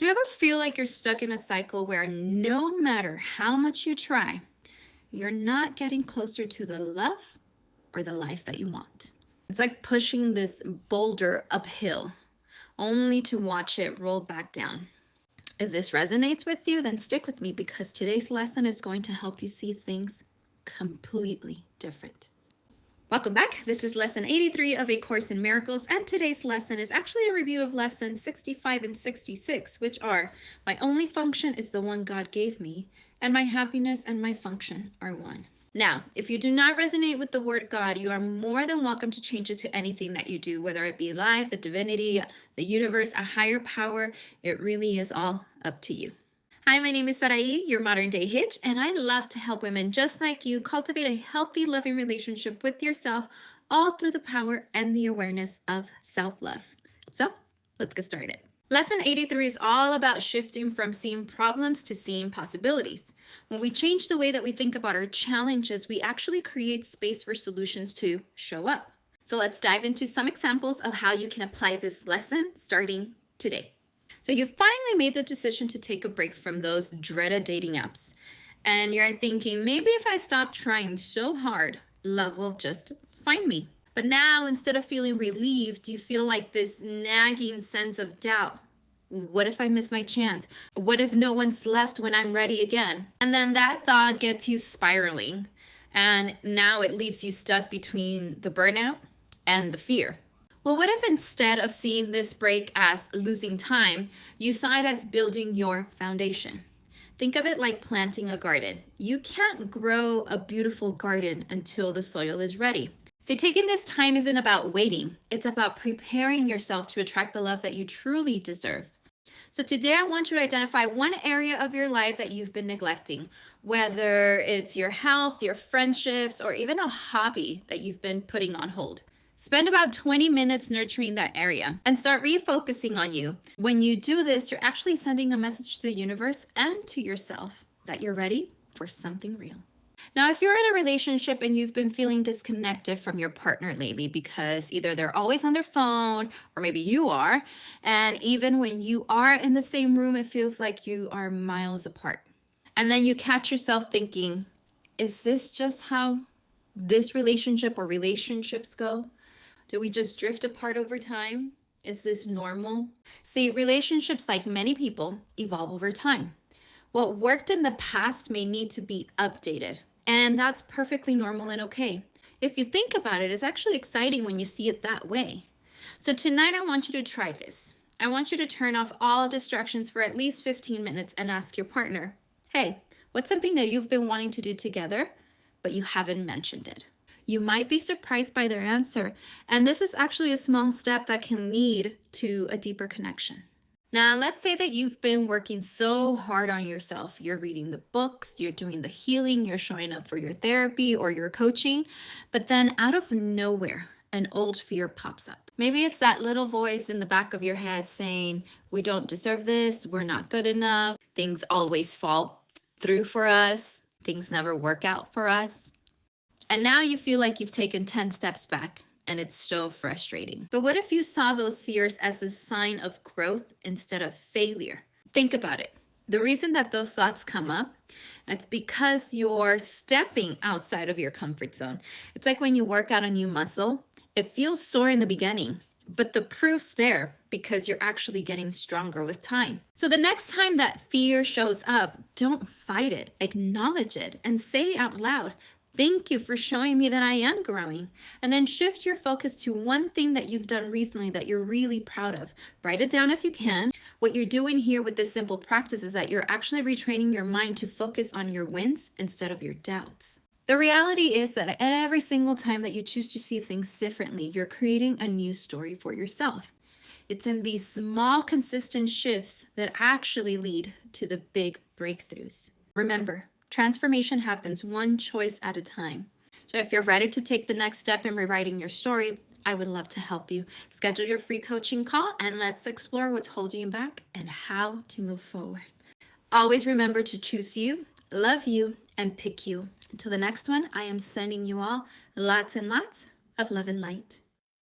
Do you ever feel like you're stuck in a cycle where no matter how much you try, you're not getting closer to the love or the life that you want? It's like pushing this boulder uphill only to watch it roll back down. If this resonates with you, then stick with me because today's lesson is going to help you see things completely different. Welcome back. This is lesson 83 of A Course in Miracles, and today's lesson is actually a review of lessons 65 and 66, which are: my only function is the one God gave me, and my happiness and my function are one. Now, if you do not resonate with the word God, you are more than welcome to change it to anything that you do, whether it be life, the divinity, the universe, a higher power. It really is all up to you. Hi, my name is Sarai, your modern day hitch, and I love to help women just like you cultivate a healthy, loving relationship with yourself, all through the power and the awareness of self-love. So let's get started. Lesson 83 is all about shifting from seeing problems to seeing possibilities. When we change the way that we think about our challenges, we actually create space for solutions to show up. So let's dive into some examples of how you can apply this lesson starting today. So you finally made the decision to take a break from those dreaded dating apps. And you're thinking, maybe if I stop trying so hard, love will just find me. But now, instead of feeling relieved, you feel like this nagging sense of doubt. What if I miss my chance? What if no one's left when I'm ready again? And then that thought gets you spiraling. And now it leaves you stuck between the burnout and the fear. Well, what if instead of seeing this break as losing time, you saw it as building your foundation? Think of it like planting a garden. You can't grow a beautiful garden until the soil is ready. So taking this time isn't about waiting. It's about preparing yourself to attract the love that you truly deserve. So today I want you to identify one area of your life that you've been neglecting, whether it's your health, your friendships, or even a hobby that you've been putting on hold. Spend about 20 minutes nurturing that area and start refocusing on you. When you do this, you're actually sending a message to the universe and to yourself that you're ready for something real. Now, if you're in a relationship and you've been feeling disconnected from your partner lately because either they're always on their phone or maybe you are, and even when you are in the same room, it feels like you are miles apart. And then you catch yourself thinking, is this just how this relationship or relationships go? Do we just drift apart over time? Is this normal? See, relationships, like many people, evolve over time. What worked in the past may need to be updated, and that's perfectly normal and okay. If you think about it, it's actually exciting when you see it that way. So tonight I want you to try this. I want you to turn off all distractions for at least 15 minutes and ask your partner, hey, what's something that you've been wanting to do together, but you haven't mentioned it? You might be surprised by their answer, and this is actually a small step that can lead to a deeper connection. Now, let's say that you've been working so hard on yourself. You're reading the books, you're doing the healing, you're showing up for your therapy or your coaching, but then out of nowhere, an old fear pops up. Maybe it's that little voice in the back of your head saying, we don't deserve this, we're not good enough, things always fall through for us, things never work out for us. And now you feel like you've taken 10 steps back, and it's so frustrating. But what if you saw those fears as a sign of growth instead of failure? Think about it. The reason that those thoughts come up, it's because you're stepping outside of your comfort zone. It's like when you work out a new muscle, it feels sore in the beginning, but the proof's there because you're actually getting stronger with time. So the next time that fear shows up, don't fight it, acknowledge it, and say out loud, thank you for showing me that I am growing. And then shift your focus to one thing that you've done recently that you're really proud of. Write it down if you can. What you're doing here with this simple practice is that you're actually retraining your mind to focus on your wins instead of your doubts. The reality is that every single time that you choose to see things differently, you're creating a new story for yourself. It's in these small, consistent shifts that actually lead to the big breakthroughs. Remember, transformation happens one choice at a time. So if you're ready to take the next step in rewriting your story, I would love to help you. Schedule your free coaching call and let's explore what's holding you back and how to move forward. Always remember to choose you, love you, and pick you. Until the next one, I am sending you all lots and lots of love and light.